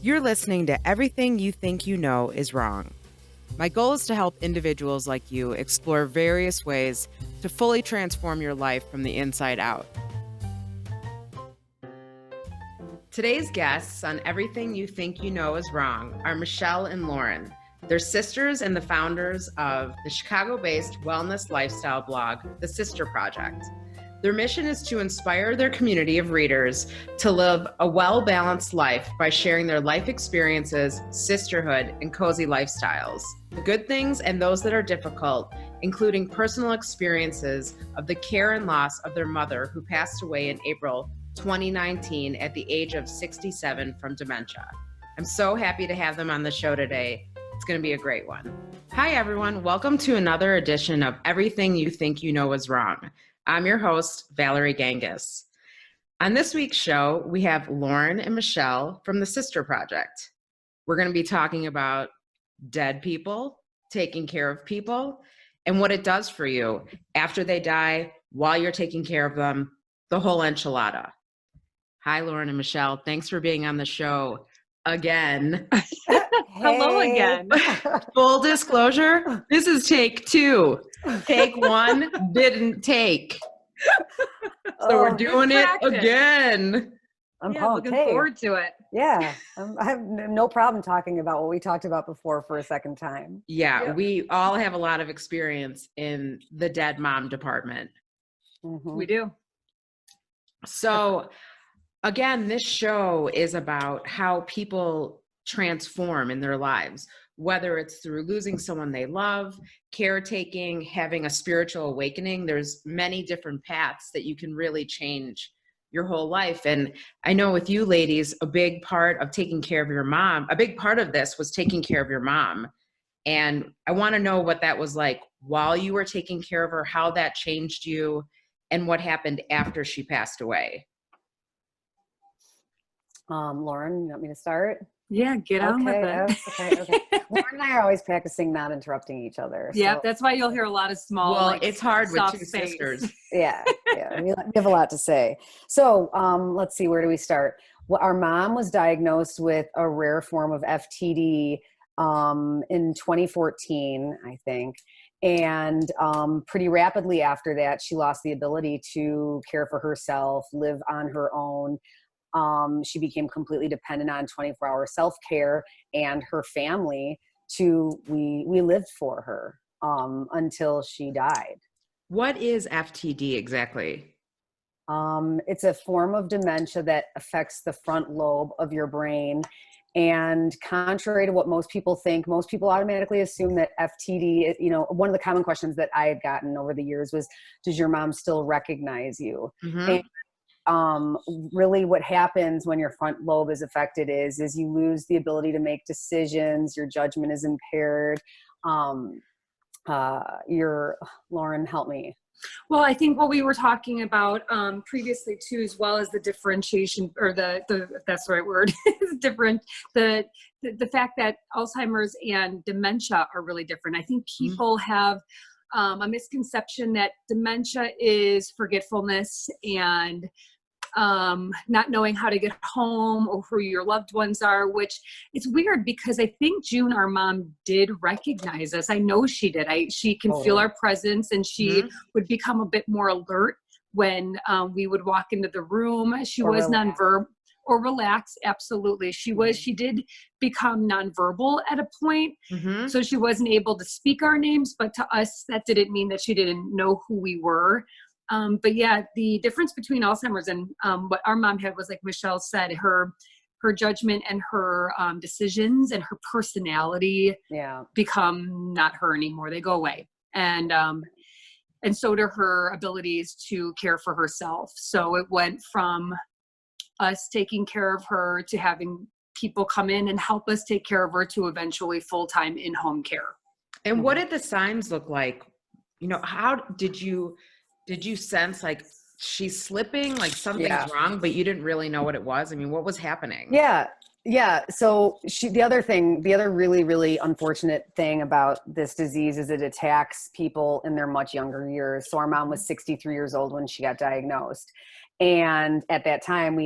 You're listening to Everything You Think You Know Is Wrong. My goal is to help individuals like you explore various ways to fully transform your life from the inside out. Today's guests on Everything You Think You Know Is Wrong are Michelle and Lauren. They're sisters and the founders of the Chicago-based wellness lifestyle blog, The Sister Project. Their mission is to inspire their community of readers to live a well-balanced life by sharing their life experiences, sisterhood, and cozy lifestyles. The good things and those that are difficult, including personal experiences of the care and loss of their mother who passed away in April 2019 at the age of 67 from dementia. I'm so happy to have them on the show today. It's going to be a great one. Hi, everyone. Welcome to another edition of Everything You Think You Know Is Wrong. I'm your host, Valerie Gangas. On this week's show, we have Lauren and Michelle from the Sister Project. We're going to be talking about dead people, taking care of people, and what it does for you after they die, while you're taking care of them, the whole enchilada. Hi, Lauren and Michelle. Thanks for being on the show again. Hello again. Full disclosure, this is take 2. Take 1 didn't take. So we're doing it again. I'm looking forward to it. Yeah, I have no problem talking about what we talked about before for a second time. Yeah, we all have a lot of experience in the dead mom department. Mm-hmm. We do. So again, this show is about how people transform in their lives, whether it's through losing someone they love, caretaking, having a spiritual awakening. There's many different paths that you can really change your whole life. And I know with you ladies, a big part of taking care of your mom, a big part of this was taking care of your mom. And I want to know what that was like while you were taking care of her, how that changed you, and what happened after she passed away. Lauren, you want me to start? Yeah, get on with it. Okay. Lauren and I are always practicing not interrupting each other. Yeah, so. That's why you'll hear a lot of small. Well, it's hard with 2 space. sisters. Yeah, we have a lot to say. So let's see, where do we start? Well, our mom was diagnosed with a rare form of FTD in 2014, I think. And pretty rapidly after that, she lost the ability to care for herself, live on her own. She became completely dependent on 24-hour self-care and her family we lived for her until she died. What is FTD exactly? It's a form of dementia that affects the front lobe of your brain. And contrary to what most people think, most people automatically assume that FTD, one of the common questions that I had gotten over the years was, does your mom still recognize you? Mm-hmm. And really what happens when your front lobe is affected is you lose the ability to make decisions, your judgment is impaired. Lauren, help me. Well, I think what we were talking about previously too, as well as the differentiation, or the if that's the right word, is different. The fact that Alzheimer's and dementia are really different. I think people have a misconception that dementia is forgetfulness and not knowing how to get home or who your loved ones are, which it's weird because I think June, our mom, did recognize us. I know she did. She can feel our presence, and she would become a bit more alert when we would walk into the room. She was nonverbal. Or relax, absolutely. She did become nonverbal at a point, so she wasn't able to speak our names, but to us, that didn't mean that she didn't know who we were. But yeah, the difference between Alzheimer's and what our mom had was, like Michelle said, her judgment and her decisions and her personality become not her anymore. They go away. And so do her abilities to care for herself. So it went from us taking care of her to having people come in and help us take care of her to eventually full-time in-home care. And what did the signs look like? How did you sense like she's slipping, like something's wrong, but you didn't really know what it was? I mean, what was happening? Yeah. So the other really, really unfortunate thing about this disease is it attacks people in their much younger years. So our mom was 63 years old when she got diagnosed. And at that time,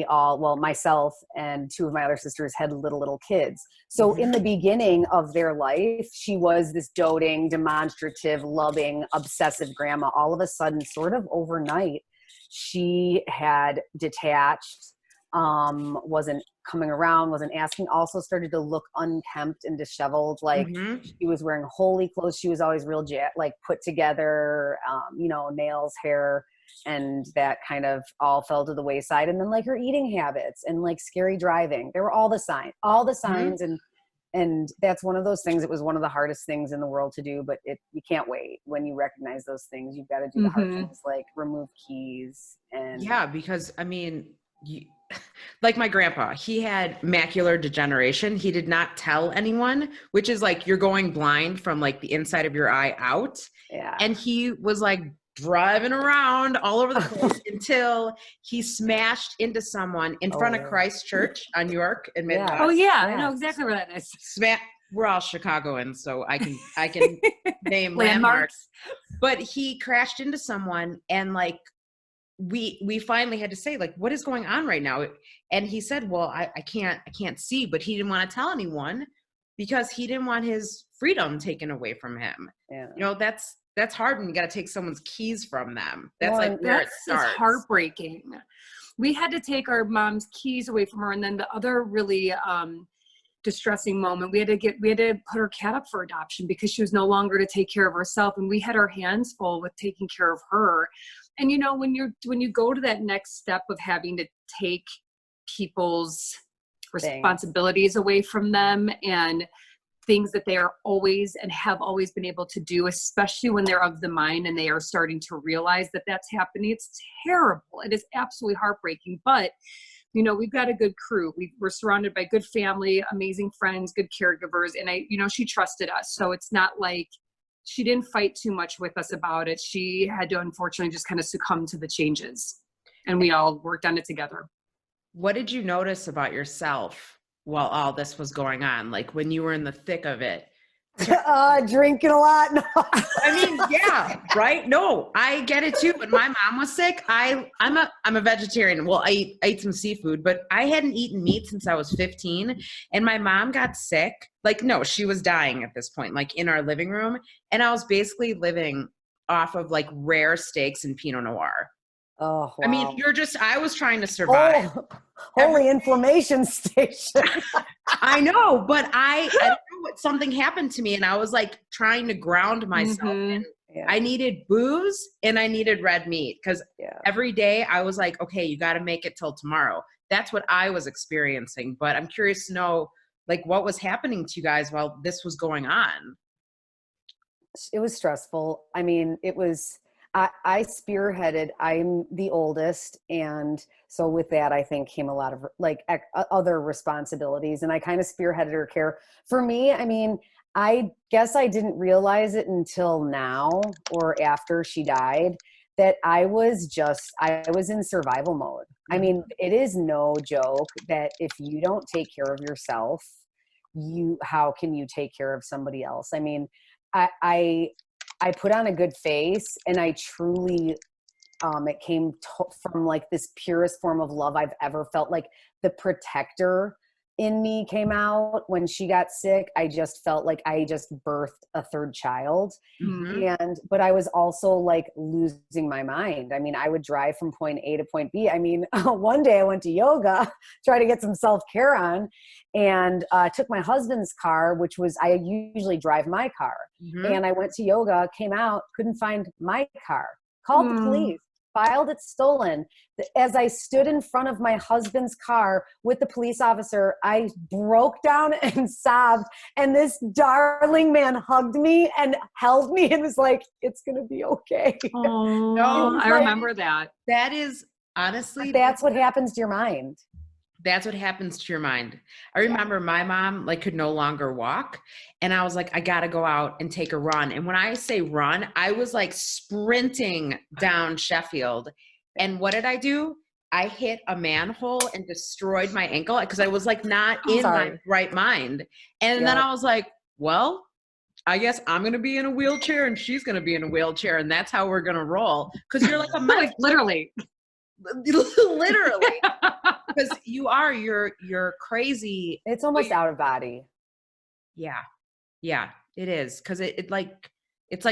myself and two of my other sisters had little kids. So in the beginning of their life, she was this doting, demonstrative, loving, obsessive grandma. All of a sudden, sort of overnight, she had detached, wasn't coming around, wasn't asking, also started to look unkempt and disheveled. Like she was wearing holy clothes. She was always real put together, nails, hair. And that kind of all fell to the wayside. And then like her eating habits and like scary driving, there were all the signs. And that's one of those things. It was one of the hardest things in the world to do, but you can't wait. When you recognize those things, you've got to do the hard things, like remove keys. And yeah, because I mean, like my grandpa, he had macular degeneration. He did not tell anyone, which is like you're going blind from like the inside of your eye out. Yeah. And he was like driving around all over the place until he smashed into someone in front of Christ Church on York and Midwest. Oh yeah, I know exactly where that is. We're all Chicagoans, so I can name landmarks. But he crashed into someone, and like we finally had to say, like, what is going on right now? And he said, well, I can't see, but he didn't want to tell anyone because he didn't want his freedom taken away from him. Yeah. That's hard when you got to take someone's keys from them. That's like where it starts. It's heartbreaking. We had to take our mom's keys away from her. And then the other really distressing moment, we had to put her cat up for adoption because she was no longer to take care of herself. And we had our hands full with taking care of her. And when you go to that next step of having to take people's responsibilities away from them and things that they are always and have always been able to do, especially when they're of the mind and they are starting to realize that that's happening. It's terrible. It is absolutely heartbreaking, but we've got a good crew. We're surrounded by good family, amazing friends, good caregivers. And she trusted us. So it's not like she didn't fight too much with us about it. She had to unfortunately just kind of succumb to the changes, and we all worked on it together. What did you notice about yourself while all this was going on? Like when you were in the thick of it? Drinking a lot. No. I mean, yeah, right? No, I get it too. When my mom was sick, I'm a vegetarian. Well, I ate some seafood, but I hadn't eaten meat since I was 15. And my mom got sick. Like, no, she was dying at this point, like in our living room. And I was basically living off of like rare steaks and Pinot Noir. Oh, wow. I mean, I was trying to survive. Holy inflammation station. I know, but I don't know what, something happened to me and I was like trying to ground myself. And I needed booze and I needed red meat because every day I was like, okay, you got to make it till tomorrow. That's what I was experiencing. But I'm curious to know, like, what was happening to you guys while this was going on? It was stressful. I mean, I spearheaded, I'm the oldest. And so with that, I think came a lot of like other responsibilities, and I kind of spearheaded her care. For me, I mean, I guess I didn't realize it until now or after she died that I was in survival mode. I mean, it is no joke that if you don't take care of yourself, how can you take care of somebody else? I mean, I put on a good face, and I truly, it came from like this purest form of love I've ever felt. Like the protector in me came out when she got sick. I just felt like I just birthed a third child. But I was also like losing my mind. I mean, I would drive from point A to point B. I mean, one day I went to yoga, try to get some self-care on, and took my husband's car, which was, I usually drive my car. And I went to yoga, came out, couldn't find my car, called the police, filed it stolen. As I stood in front of my husband's car with the police officer, I broke down and sobbed. And this darling man hugged me and held me and was like, it's going to be okay. Oh, no, I remember that. That is honestly. That's what happens to your mind. That's what happens to your mind. I remember my mom like could no longer walk, and I was like, I got to go out and take a run. And when I say run, I was like sprinting down Sheffield. And what did I do? I hit a manhole and destroyed my ankle because I was like not in my right mind. And then I was like, well, I guess I'm going to be in a wheelchair and she's going to be in a wheelchair. And that's how we're going to roll. Because you're like a mess. Literally. literally, because you're crazy. It's almost out of body. Yeah. Yeah, it is. Cause it's like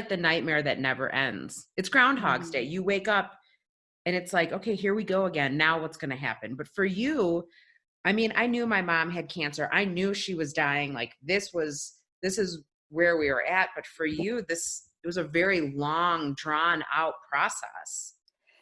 the nightmare that never ends. It's Groundhog's Day. You wake up and it's like, okay, here we go again. Now what's going to happen? But for you, I mean, I knew my mom had cancer. I knew she was dying. Like this is where we were at. But for you, it was a very long, drawn out process.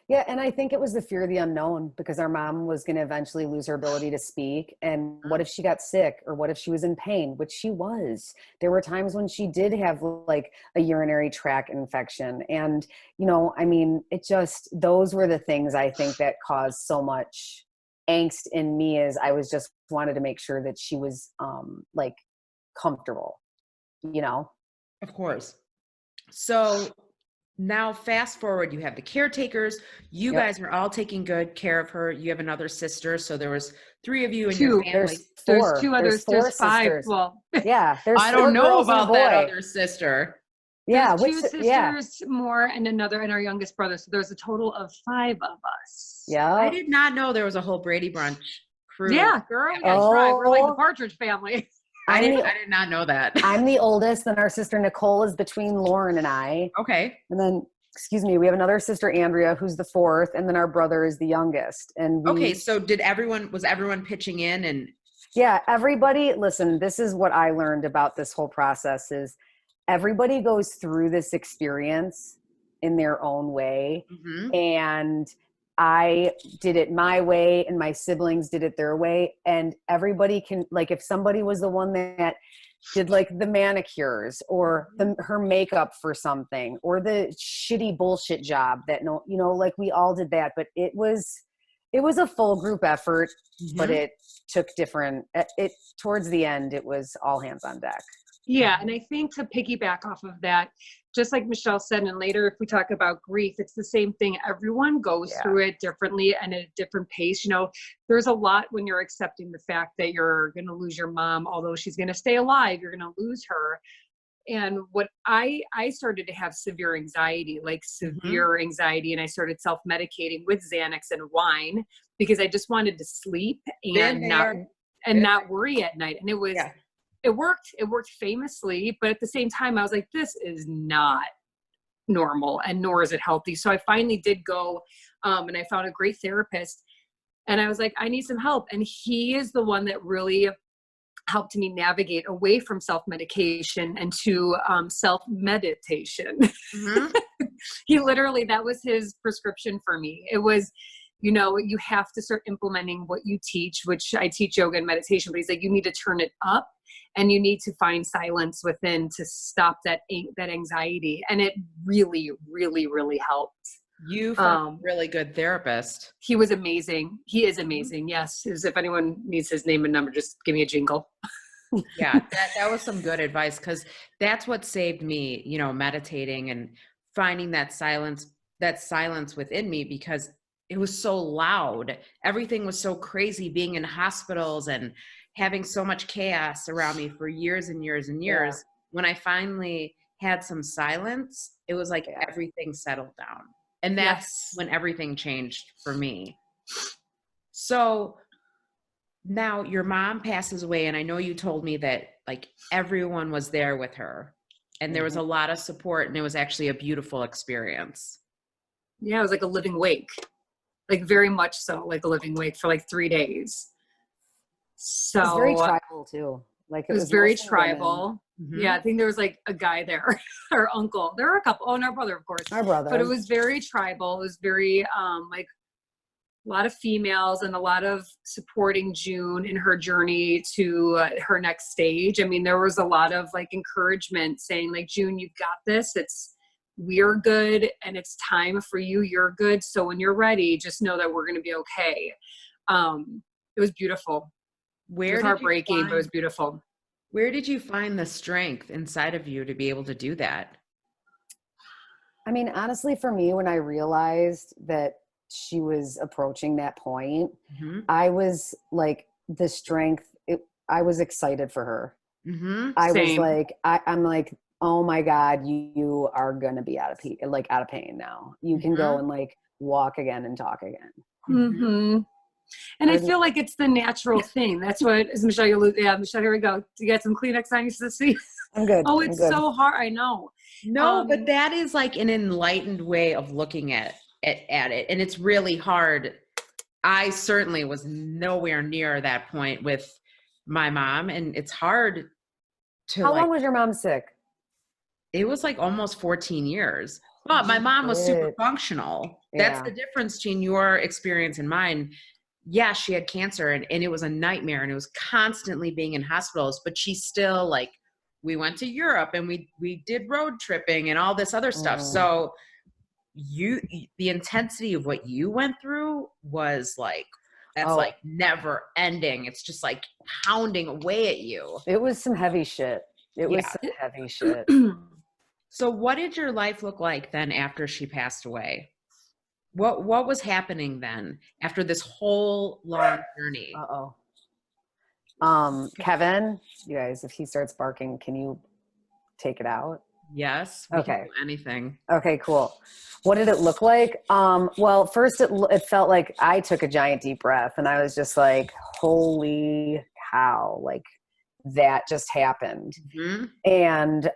Yeah, and I think it was the fear of the unknown, because our mom was going to eventually lose her ability to speak. And what if she got sick, or what if she was in pain, which she was. There were times when she did have like a urinary tract infection. And, I mean, those were the things I think that caused so much angst in me, as I was just wanted to make sure that she was like comfortable, Of course. So now fast forward, you have the caretakers. You guys are all taking good care of her. You have another sister. So there was 3 of you in your family. There's 2 others. There's 5. Sisters. Well, yeah. There's I 4 don't know girls and a about that boy. other sister. Yeah. There's 2 sisters more and our youngest brother. So there's a total of 5 of us. Yeah. I did not know there was a whole Brady Brunch crew. Yeah, girl. That's right. We're like the Partridge Family. I did not know that. I'm the oldest, and our sister Nicole is between Lauren and I. Okay. And then, we have another sister, Andrea, who's the 4th, and then our brother is the youngest. And okay, so was everyone pitching in? And yeah, everybody, listen, this is what I learned about this whole process is everybody goes through this experience in their own way. Mm-hmm. And I did it my way and my siblings did it their way. And everybody can, like, if somebody was the one that did like the manicures or her makeup for something, or the shitty bullshit job that like we all did that, but it was a full group effort, but it took towards the end, it was all hands on deck. Yeah. And I think to piggyback off of that, just like Michelle said, and later if we talk about grief, it's the same thing. Everyone goes through it differently and at a different pace. There's a lot when you're accepting the fact that you're going to lose your mom, although she's going to stay alive, you're going to lose her. And what I started to have severe anxiety, and I started self-medicating with Xanax and wine because I just wanted to sleep and not worry at night. And it was, it worked famously, but at the same time, I was like, this is not normal and nor is it healthy. So I finally did go and I found a great therapist and I was like, I need some help. And he is the one that really helped me navigate away from self-medication and to self-meditation. He literally, that was his prescription for me. It was, you have to start implementing what you teach, which I teach yoga and meditation, but he's like, you need to turn it up and you need to find silence within to stop that anxiety. And it really, really, really helped. You found a really good therapist. He was amazing. He is amazing. Yes. If anyone needs his name and number, just give me a jingle. Yeah, that was some good advice because that's what saved me, meditating and finding that silence within me because it was so loud. Everything was so crazy being in hospitals and having so much chaos around me for years and years and years. Yeah. When I finally had some silence, it was like everything settled down. And that's when everything changed for me. So now your mom passes away, and I know you told me that like everyone was there with her and there was a lot of support and it was actually a beautiful experience. Yeah, it was like a living wake, like very much so like a living wake for like 3 days. So it was very tribal too. Like it was very tribal. Yeah, I think there was like a guy there, our uncle. There were a couple. Oh, and our brother, of course. Our brother. But it was very tribal. It was very like a lot of females and a lot of supporting June in her journey to her next stage. I mean, there was a lot of like encouragement saying like, June, you've got this. We're good and it's time for you. You're good. So when you're ready, just know that we're going to be okay. It was beautiful. It was heartbreaking, but it was beautiful. Where did you find the strength inside of you to be able to do that? I mean, honestly, for me, when I realized that she was approaching that point, I was like the strength. I was excited for her. I was like, I'm like, oh my God, you are going to be out of pain now. You can go and like walk again and talk again. Mm-hmm. And I feel like it's the natural thing. That's what is Michelle. Michelle. Here we go. You got some Kleenex on you, sissy? I'm good. Oh, it's so hard. I know. No, but that is like an enlightened way of looking at it, and it's really hard. I certainly was nowhere near that point with my mom, and it's hard to. How long was your mom sick? It was like almost 14 years. But my mom was super functional. That's Yeah. the difference between your experience and mine. Yeah, she had cancer and it was a nightmare and it was constantly being in hospitals, but she still like, we went to Europe and we did road tripping and all this other stuff. So the intensity of what you went through was like, that's like never ending. It's just like pounding away at you. It was some heavy shit. It was some heavy shit. So what did your life look like then after she passed away? What was happening then after this whole long journey? Kevin, you guys, if he starts barking, can you take it out? Yes. Okay. Anything. Okay, cool. What did it look like? Well, first it felt like I took a giant deep breath and I was just like, holy cow, like that just happened. Mm-hmm. And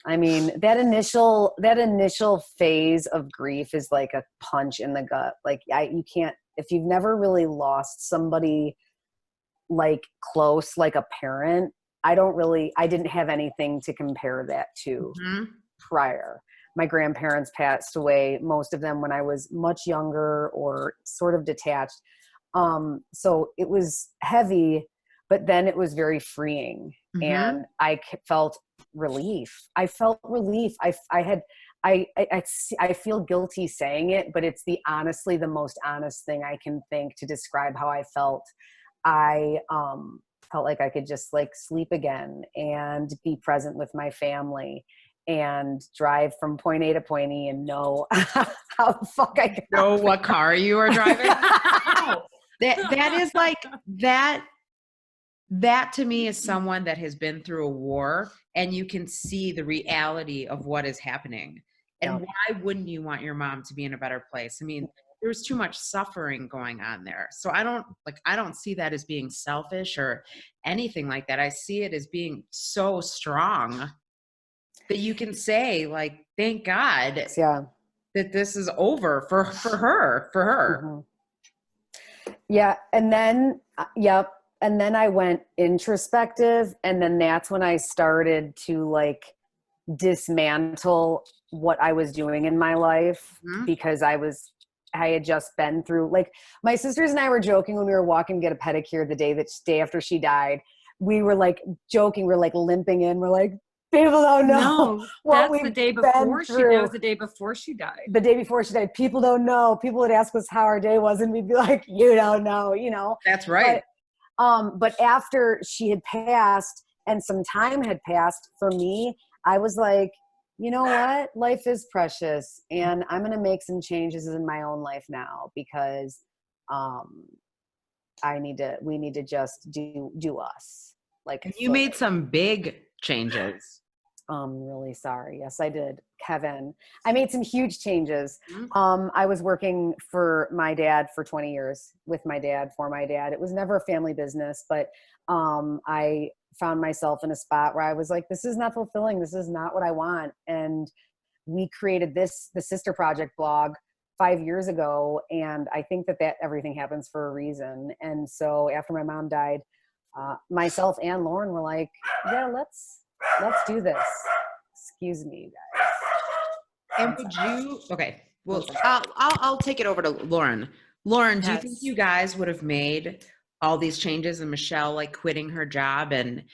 I mean, that initial phase of grief is like a punch in the gut. Like you can't, if you've never really lost somebody like close, like a parent, I didn't have anything to compare that to prior. My grandparents passed away, most of them when I was much younger or sort of detached. So it was heavy, but then it was very freeing and I felt relief. I feel guilty saying it, but it's honestly the most honest thing I can think to describe how I felt. I felt like I could just like sleep again and be present with my family and drive from point A to point E and know how the fuck I got know what car you are driving. That is like that to me is someone that has been through a war and you can see the reality of what is happening. And why wouldn't you want your mom to be in a better place? I mean, there was too much suffering going on there. So I don't see that as being selfish or anything like that. I see it as being so strong that you can say like, thank God that this is over for her. Mm-hmm. Yeah. And then, and then I went introspective, and then that's when I started to like dismantle what I was doing in my life because I had just been through, like, my sisters and I were joking when we were walking to get a pedicure the day after she died. We were like joking, we're like limping in, we're like, people don't know. No, that's the day before that was the day before she died. The day before she died. People don't know. People would ask us how our day was and we'd be like, you don't know, you know. That's right. But after she had passed and some time had passed for me, I was like, you know what? Life is precious and I'm going to make some changes in my own life now because we need to just do us. Like, you made some big changes. I'm really sorry. Yes, I did. Kevin, I made some huge changes. I was working for my dad for 20 years with my dad, for my dad. It was never a family business, but I found myself in a spot where I was like, this is not fulfilling. This is not what I want. And we created the Sister Project blog 5 years ago. And I think that everything happens for a reason. And so after my mom died, myself and Lauren were like, yeah, let's do this. Excuse me, guys. And would you? Okay. Well, I'll take it over to Lauren. Lauren, do you think you guys would have made all these changes and Michelle like quitting her job and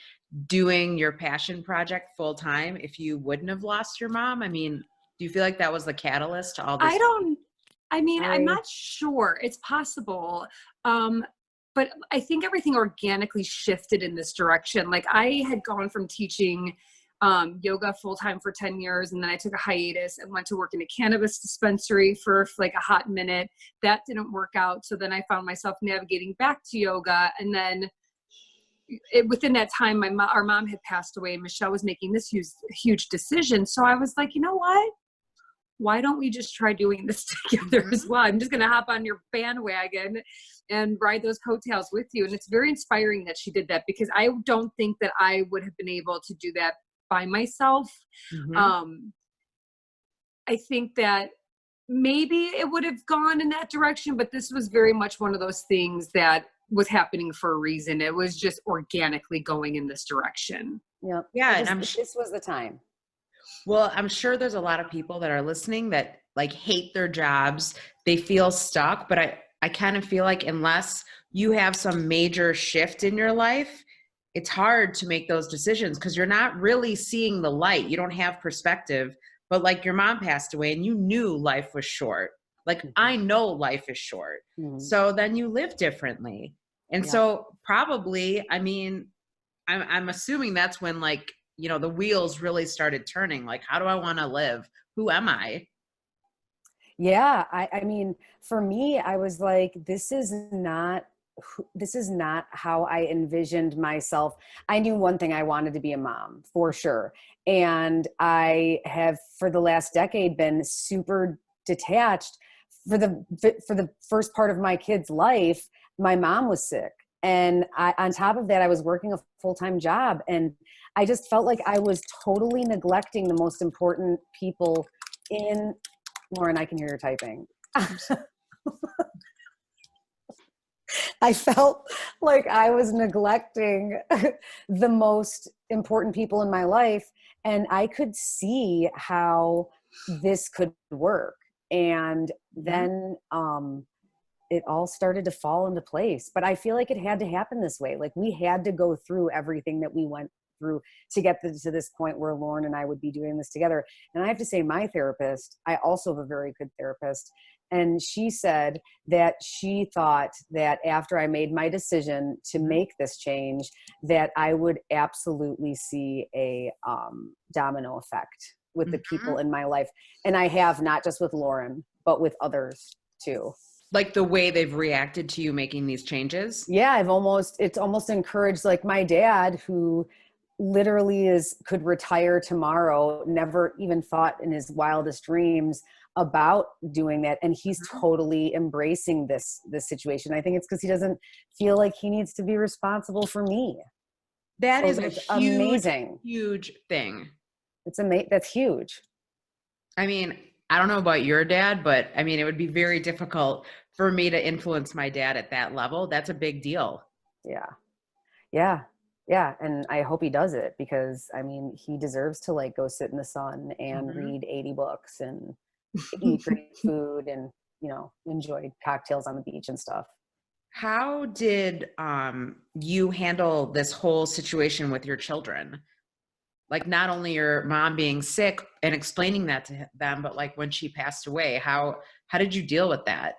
doing your passion project full time if you wouldn't have lost your mom? I mean, do you feel like that was the catalyst to all this? I'm not sure. It's possible. But I think everything organically shifted in this direction. Like I had gone from teaching yoga full-time for 10 years. And then I took a hiatus and went to work in a cannabis dispensary for like a hot minute. That didn't work out. So then I found myself navigating back to yoga. And then within that time, our mom had passed away and Michelle was making this huge decision. So I was like, you know what? why don't we just try doing this together as well? I'm just going to hop on your bandwagon and ride those coattails with you. And it's very inspiring that she did that, because I don't think that I would have been able to do that by myself. I think that maybe it would have gone in that direction, but this was very much one of those things that was happening for a reason. It was just organically going in this direction. Yeah. Yeah. This was the time. Well, I'm sure there's a lot of people that are listening that like hate their jobs. They feel stuck, but I kind of feel like unless you have some major shift in your life, it's hard to make those decisions because you're not really seeing the light. You don't have perspective. But like your mom passed away and you knew life was short. Like I know life is short. So then you live differently. And so probably, I mean, I'm assuming that's when like, you know, the wheels really started turning. Like, how do I want to live? Who am I? Yeah. I mean, for me, I was like, this is not how I envisioned myself. I knew one thing, I wanted to be a mom for sure. And I have for the last decade been super detached. For the first part of my kid's life, my mom was sick. And on top of that, I was working a full-time job. And I just felt like I was totally neglecting the most important people in, Lauren, I can hear her typing. I felt like I was neglecting the most important people in my life, and I could see how this could work. And then it all started to fall into place. But I feel like it had to happen this way. Like we had to go through everything that we went through to get to this point where Lauren and I would be doing this together. And I have to say, my therapist, I also have a very good therapist. And she said that she thought that after I made my decision to make this change, that I would absolutely see a domino effect with the people in my life. And I have, not just with Lauren, but with others too. Like the way they've reacted to you making these changes? Yeah, it's almost encouraged, like my dad, who literally could retire tomorrow, never even thought in his wildest dreams about doing that. And he's totally embracing this situation. I think it's because he doesn't feel like he needs to be responsible for me. That is amazing. Huge thing. That's huge. I mean, I don't know about your dad, but I mean, it would be very difficult for me to influence my dad at that level. That's a big deal. Yeah. And I hope he does it, because I mean, he deserves to like go sit in the sun and read 80 books and eat great food and, you know, enjoy cocktails on the beach and stuff. How did you handle this whole situation with your children? Like not only your mom being sick and explaining that to them, but like when she passed away, how did you deal with that?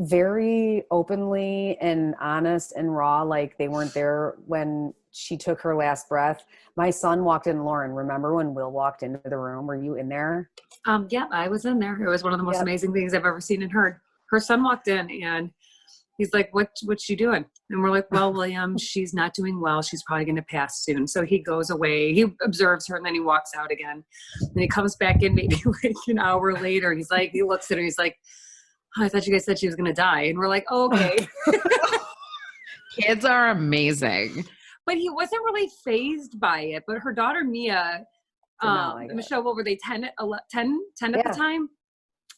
Very openly and honest and raw. Like they weren't there when she took her last breath. My son walked in. Lauren, remember when Will walked into the room? Were you in there? Yeah, I was in there. It was one of the most amazing things I've ever seen and heard. Her son walked in and he's like, what's she doing? And we're like, well, William, she's not doing well. She's probably going to pass soon. So he goes away, he observes her, and then he walks out again. And he comes back in maybe like an hour later. And he's like, he looks at her, he's like, oh, I thought you guys said she was going to die. And we're like, oh, okay. Kids are amazing. But he wasn't really fazed by it. But her daughter, Mia, Michelle, what were they, 10 at the time?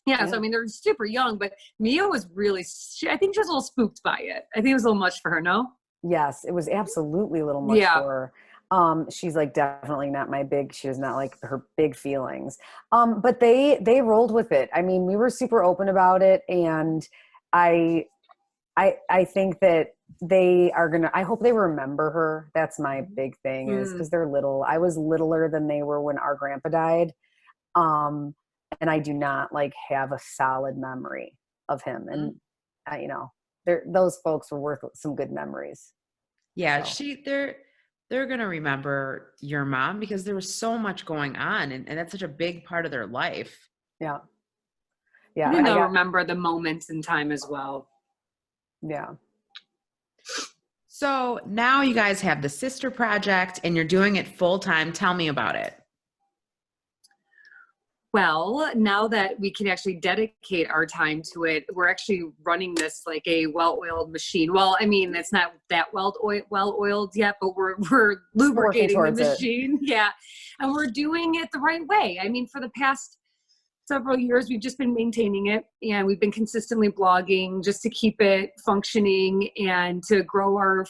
Yeah, so I mean, they're super young, but Mia was really, I think she was a little spooked by it. I think it was a little much for her, no? Yes, it was absolutely a little much for her. She's like definitely not she does not like her big feelings. But they rolled with it. I mean, we were super open about it, and I think that I hope they remember her. That's my big thing, is because they're little. I was littler than they were when our grandpa died. And I do not like have a solid memory of him. And you know, those folks were worth some good memories. Yeah. So. They're going to remember your mom because there was so much going on, and that's such a big part of their life. Yeah. And they'll remember the moments in time as well. Yeah. So now you guys have the sister project and you're doing it full time. Tell me about it. Well, now that we can actually dedicate our time to it, we're actually running this like a well-oiled machine. Well, I mean, it's not that well-oiled yet, but we're lubricating the machine. Yeah. And we're doing it the right way. I mean, for the past several years, we've just been maintaining it, and we've been consistently blogging just to keep it functioning and to grow our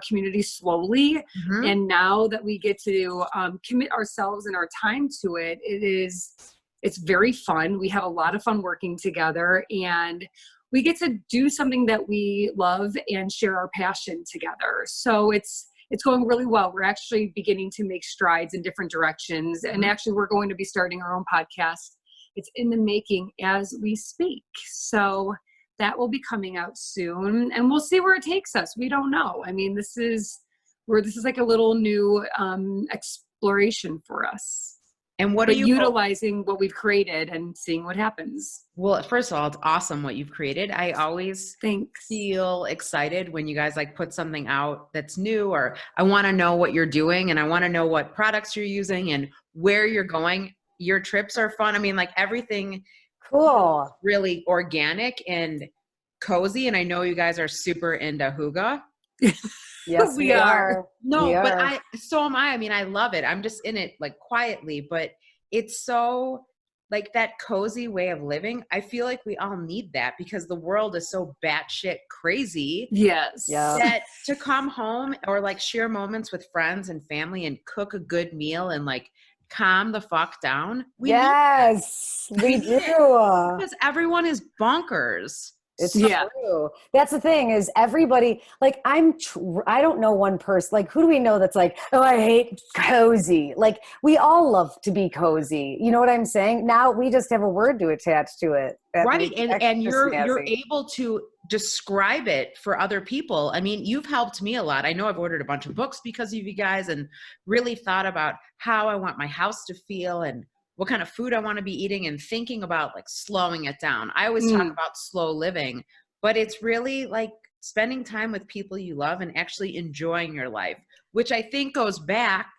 community slowly. Mm-hmm. And now that we get to commit ourselves and our time to it, it's very fun. We have a lot of fun working together, and we get to do something that we love and share our passion together. So it's going really well. We're actually beginning to make strides in different directions. And actually, we're going to be starting our own podcast. It's in the making as we speak. So that will be coming out soon, and we'll see where it takes us. We don't know. I mean, this is like a little new exploration for us. And what are you utilizing what we've created and seeing what happens? Well, first of all, it's awesome what you've created. I always feel excited when you guys like put something out that's new, or I want to know what you're doing, and I want to know what products you're using and where you're going. Your trips are fun. I mean, like everything cool, really organic and cozy. And I know you guys are super into hygge. Yes, we are. No, but so am I. I mean, I love it. I'm just in it like quietly, but it's so like that cozy way of living. I feel like we all need that because the world is so batshit crazy. Yes. Yeah. That to come home or like share moments with friends and family and cook a good meal and like calm the fuck down. We do. Because everyone is bonkers. It's true. That's the thing is everybody, like I don't know one person, like who do we know that's like, oh, I hate cozy. Like we all love to be cozy. You know what I'm saying? Now we just have a word to attach to it. Right. And you're able to describe it for other people. I mean, you've helped me a lot. I know I've ordered a bunch of books because of you guys and really thought about how I want my house to feel and what kind of food I want to be eating and thinking about like slowing it down. I always talk about slow living, but it's really like spending time with people you love and actually enjoying your life, which I think goes back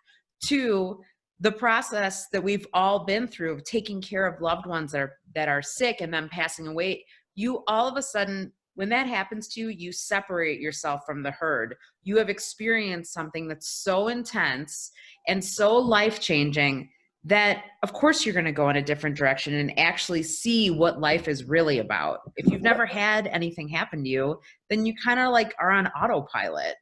to the process that we've all been through of taking care of loved ones that are sick and then passing away. You all of a sudden, when that happens to you, you separate yourself from the herd. You have experienced something that's so intense and so life-changing that of course you're going to go in a different direction and actually see what life is really about. If you've never had anything happen to you, then you kind of like are on autopilot.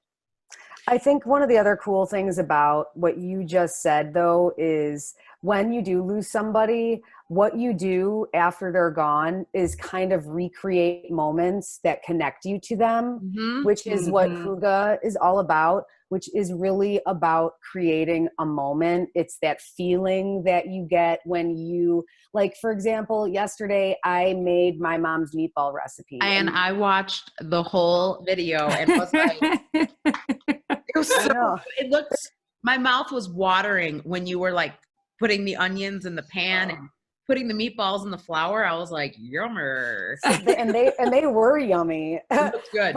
I think one of the other cool things about what you just said though is when you do lose somebody, what you do after they're gone is kind of recreate moments that connect you to them, which is what hygge is all about, which is really about creating a moment. It's that feeling that you get when you, like, for example, yesterday I made my mom's meatball recipe. And I watched the whole video and was like, it was so, it looked, my mouth was watering when you were like putting the onions in the pan and putting the meatballs in the flour. I was like, yummer. and they were yummy. It looked good.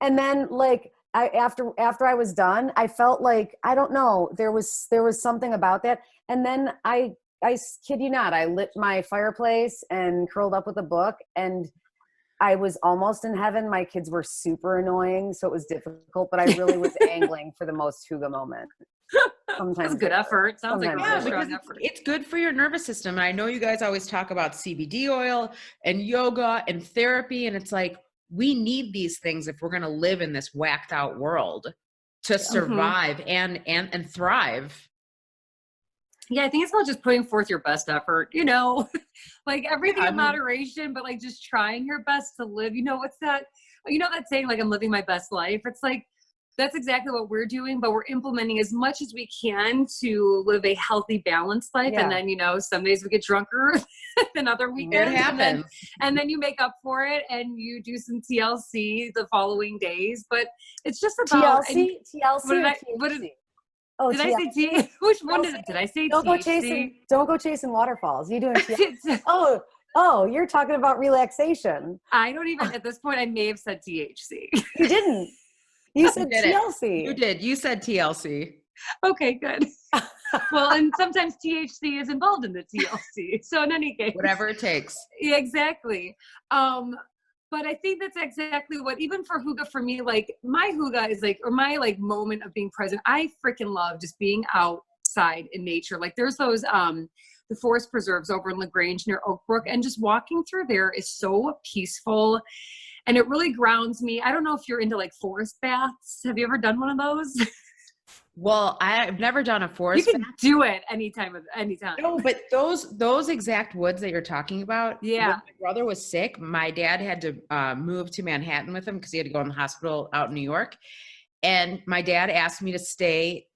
And then like, after I was done, I felt like, I don't know, there was something about that. And then I kid you not, I lit my fireplace and curled up with a book and I was almost in heaven. My kids were super annoying, so it was difficult, but I really was angling for the most hygge moment. Sometimes good effort. Sounds like a strong effort. It's good for your nervous system. And I know you guys always talk about CBD oil and yoga and therapy, and it's like, we need these things if we're going to live in this whacked out world to survive and thrive. Yeah, I think it's about just putting forth your best effort, you know, like everything in moderation, but like just trying your best to live. You know, what's that? You know, that saying, like, I'm living my best life. It's like, that's exactly what we're doing, but we're implementing as much as we can to live a healthy, balanced life. Yeah. And then, you know, some days we get drunker than other weekends. It happens. And then you make up for it and you do some TLC the following days. But it's just about TLC. Did I say T? Which one did I say? Don't go chasing waterfalls. You doing TLC? Oh, you're talking about relaxation. I don't even, at this point, I may have said THC. You didn't. You said TLC. You did. You said TLC. Okay, good. Well, and sometimes THC is involved in the TLC. So in any case, Whatever it takes. yeah, exactly. But I think that's exactly what, even for hygge, for me, like my hygge is like, or my like moment of being present. I freaking love just being outside in nature. Like there's those, the forest preserves over in LaGrange near Oak Brook, and just walking through there is so peaceful. And it really grounds me. I don't know if you're into like forest baths. Have you ever done one of those? Well, I've never done a You forest can bath. do it anytime. No, but those exact woods that you're talking about, Yeah. when my brother was sick, my dad had to move to Manhattan with him because he had to go in the hospital out in New York. And my dad asked me to stay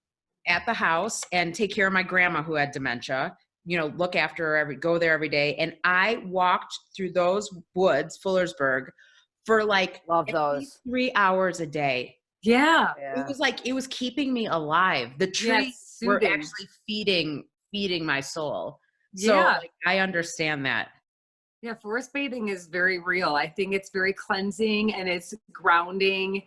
at the house and take care of my grandma who had dementia, look after her, go there every day. And I walked through those woods, Fullersburg, for like Love at those. least 3 hours a day. Yeah. It was like, it was keeping me alive. The Yeah, trees it's were soothing. actually feeding my soul. So Yeah. like, I understand that. Yeah, forest bathing is very real. I think it's very cleansing and it's grounding.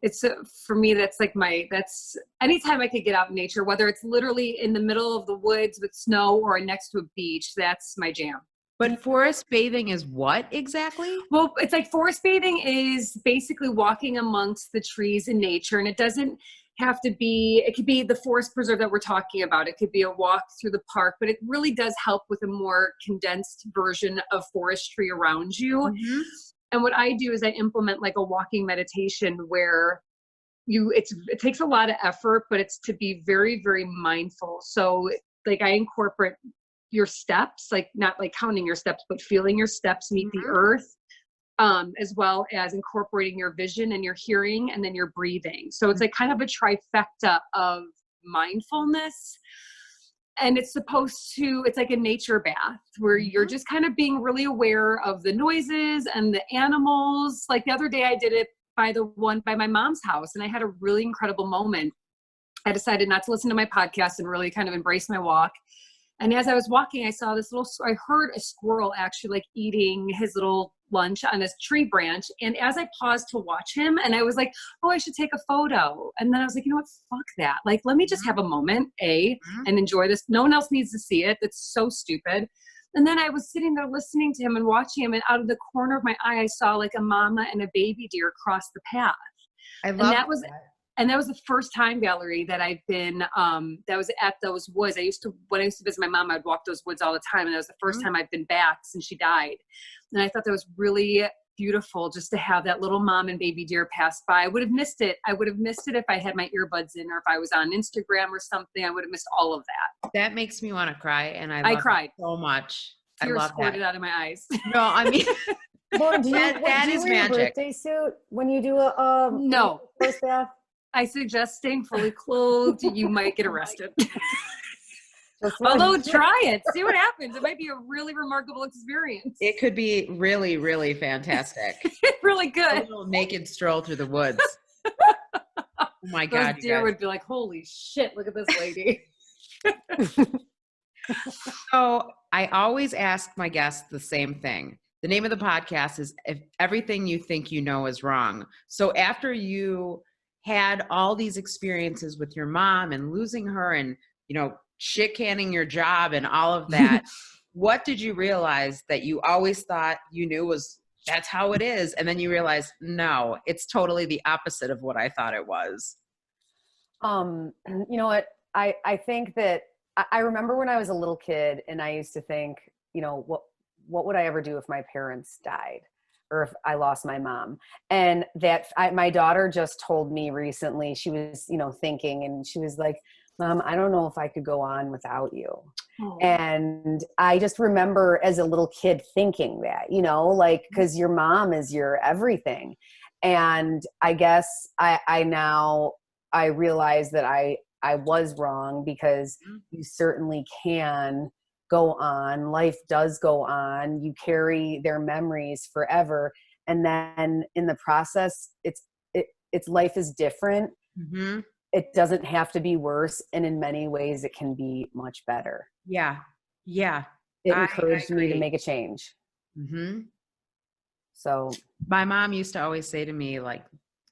It's for me, that's like that's anytime I could get out in nature, whether it's literally in the middle of the woods with snow or next to a beach, that's my jam. But forest bathing is what exactly? Well, it's like forest bathing is basically walking amongst the trees in nature, and it doesn't have to be, it could be the forest preserve that we're talking about. It could be a walk through the park, but it really does help with a more condensed version of forestry around you. Mm-hmm. And what I do is I implement like a walking meditation where it takes a lot of effort, but it's to be very, very mindful. So like I incorporate your steps, like not like counting your steps, but feeling your steps meet the earth, as well as incorporating your vision and your hearing and then your breathing. So it's like kind of a trifecta of mindfulness. And it's like a nature bath where you're just kind of being really aware of the noises and the animals. Like the other day I did it by my mom's house, and I had a really incredible moment. I decided not to listen to my podcast and really kind of embrace my walk. And as I was walking, I saw I heard a squirrel actually like eating his little lunch on this tree branch. And as I paused to watch him, and I was like, oh, I should take a photo. And then I was like, you know what? Fuck that. Like, let me just have a moment, and enjoy this. No one else needs to see it. That's so stupid. And then I was sitting there listening to him and watching him. And out of the corner of my eye, I saw like a mama and a baby deer cross the path. I love And that was the first time, Valerie, that I've been, that was at those woods. When I used to visit my mom, I'd walk those woods all the time. And that was the first time I've been back since she died. And I thought that was really beautiful just to have that little mom and baby deer pass by. I would have missed it. I would have missed it if I had my earbuds in, or if I was on Instagram or something. I would have missed all of that. That makes me want to cry. And I cried so much. Tears I love squirted that. out of my eyes. No, I mean, Lauren, do you that is wear your magic. birthday suit when you do a No. forest bath? I suggest staying fully clothed. You might get arrested. Just Although try it, see what happens. It might be a really remarkable experience. It could be really, really fantastic. Really A good. little naked stroll through the woods. Oh my God. Those you deer guys. would be like, holy shit, look at this lady. So I always ask my guests the same thing. The name of the podcast is If Everything You Think You Know Is Wrong. So after you had all these experiences with your mom and losing her and, shit canning your job and all of that, what did you realize that you always thought you knew that's how it is? And then you realize, no, it's totally the opposite of what I thought it was. You know what? I think that I remember when I was a little kid and I used to think, what would I ever do if my parents died or if I lost my mom? And my daughter just told me recently, she was, thinking, and she was like, Mom, I don't know if I could go on without you. Oh. And I just remember as a little kid thinking that, because your mom is your everything. And I guess I realize that I was wrong, because you certainly can go on. Life does go on. You carry their memories forever. And then in the process, it's life is different. Mm-hmm. It doesn't have to be worse. And in many ways it can be much better. Yeah. Yeah. It encouraged me to make a change. Mm-hmm. So my mom used to always say to me, like,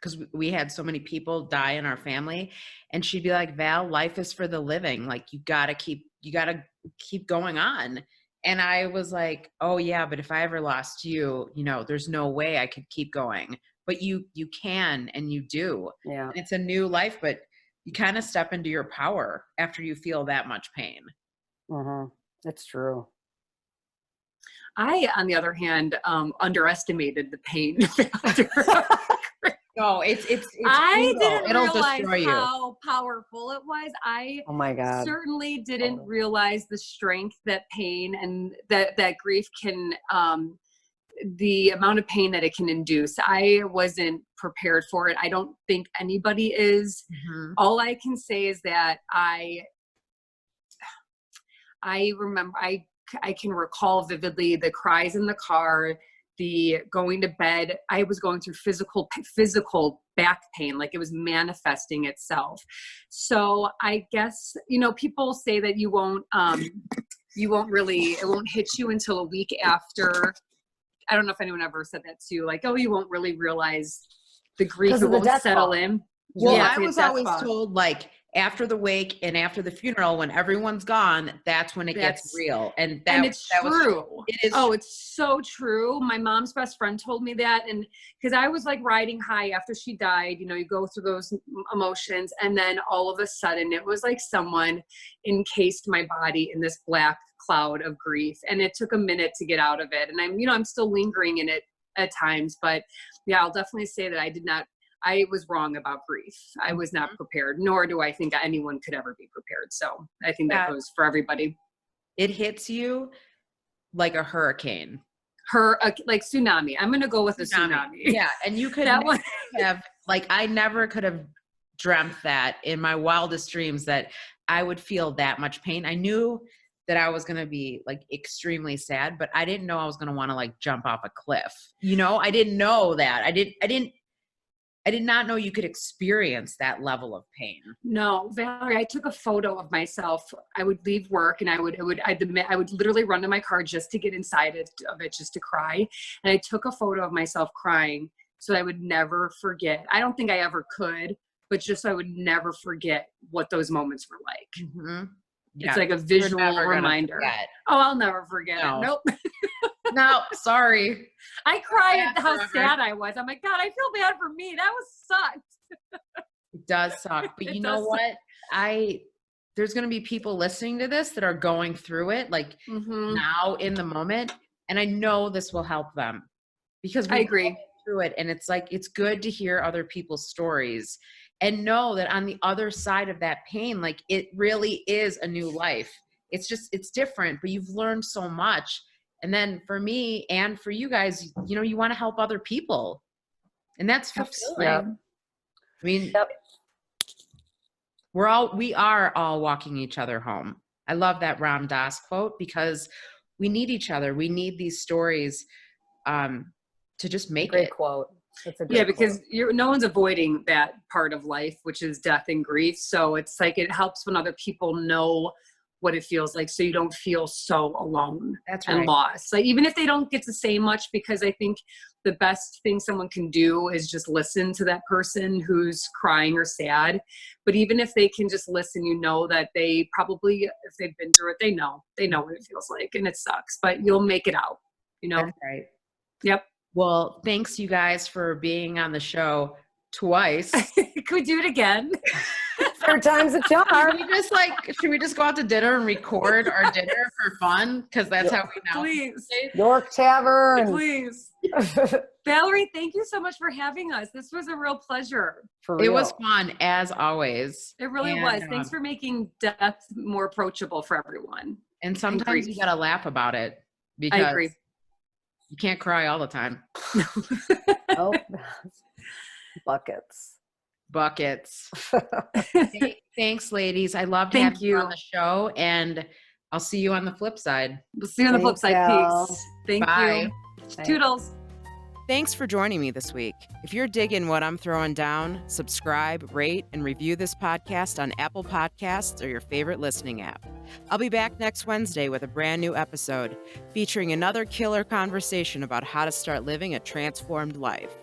because we had so many people die in our family, and she'd be like, Val, life is for the living. Like, you gotta keep going on. And I was like, oh yeah, but if I ever lost you, there's no way I could keep going. But you can, and you do. Yeah. And it's a new life, but you kind of step into your power after you feel that much pain. Mm-hmm. It's true. I, on the other hand, underestimated the pain factor. No, it's I brutal. didn't It'll realize destroy you. how powerful it was. I Oh my God. certainly didn't realize the strength that pain and that grief can, the amount of pain that it can induce. I wasn't prepared for it. I don't think anybody is. Mm-hmm. All I can say is that I remember, I can recall vividly the cries in the car, the going to bed. I was going through physical back pain, like it was manifesting itself. So I guess, people say that it won't hit you until a week after. I don't know if anyone ever said that to you, like, oh, you won't really realize the grief, it won't settle in. Well, Yeah, I was always told, like, after the wake and after the funeral, when everyone's gone, that's when it gets real. And it's true. It is. Oh, it's so true. My mom's best friend told me that. And because I was like riding high after she died, you go through those emotions. And then all of a sudden it was like someone encased my body in this black cloud of grief. And it took a minute to get out of it. And I'm still lingering in it at times, but yeah, I'll definitely say that I was wrong about grief. I was not prepared, nor do I think anyone could ever be prepared. So I think that goes for everybody. It hits you like a hurricane. Like tsunami. I'm going to go with a tsunami. Yeah. And you could I never could have dreamt that in my wildest dreams that I would feel that much pain. I knew that I was going to be like extremely sad, but I didn't know I was going to want to like jump off a cliff. I didn't know that. I did not know you could experience that level of pain. No, Valerie, I took a photo of myself. I would leave work and I would literally run to my car just to get inside of it, just to cry. And I took a photo of myself crying so I would never forget. I don't think I ever could, but just so I would never forget what those moments were like. Mm-hmm. Yeah. It's like a visual reminder. Oh, I'll never forget it. Nope. No, sorry. I cried at how sad I was. I'm like, God, I feel bad for me. That was sucked. It does suck. But you know what? There's going to be people listening to this that are going through it like now in the moment. And I know this will help them because I agree through it. And it's like, it's good to hear other people's stories and know that on the other side of that pain, like it really is a new life. It's different, but you've learned so much. And then for me and for you guys, you want to help other people. And that's fulfilling. Yep. I mean, we are all walking each other home. I love that Ram Dass quote because we need each other. We need these stories to just make great it. Quote. That's a great because quote. No one's avoiding that part of life, which is death and grief. So it's like it helps when other people know what it feels like, so you don't feel so alone and lost. Like even if they don't get to say much, because I think the best thing someone can do is just listen to that person who's crying or sad. But even if they can just listen, that they probably, if they've been through it, they know what it feels like, and it sucks, but you'll make it out. That's right. Yep. Well, thanks you guys for being on the show twice. Could we do it again? Third time's a charm. Should we just go out to dinner and record our dinner for fun? Because that's how we know. Please. York Tavern. Please. Valerie, thank you so much for having us. This was a real pleasure. For real. It was fun, as always. It really was. Thanks for making death more approachable for everyone. And sometimes you got to laugh about it. Because I agree. You can't cry all the time. Oh, buckets. Thanks, ladies. I loved having you on the show, and I'll see you on the flip side. We'll see you on the flip side. Peace. Thank Bye. you. Toodles. Thanks for joining me this week. If you're digging what I'm throwing down, subscribe, rate, and review this podcast on Apple Podcasts or your favorite listening app. I'll be back next Wednesday with a brand new episode featuring another killer conversation about how to start living a transformed life.